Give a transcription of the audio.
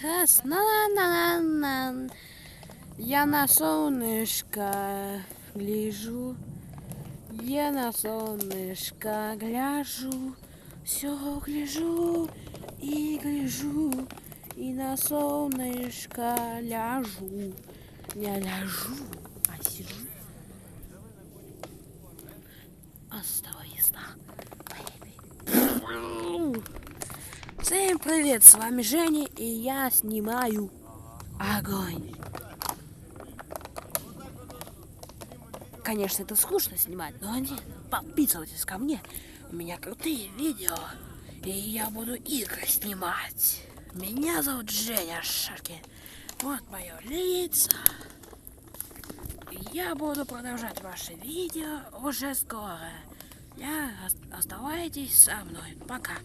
раз. На-на-на-на. Я на солнышко гляжу. Я на солнышко гляжу. Все гляжу и гляжу. И на солнышко ляжу. Не ляжу, а сижу. Остановись. Всем привет, с вами Женя, и я снимаю огонь. Конечно, это скучно снимать, но нет, подписывайтесь ко мне. У меня крутые видео, и я буду игры снимать. Меня зовут Женя Шаркин. Вот мое лицо. Я буду продолжать ваши видео уже скоро. Оставайтесь со мной. Пока.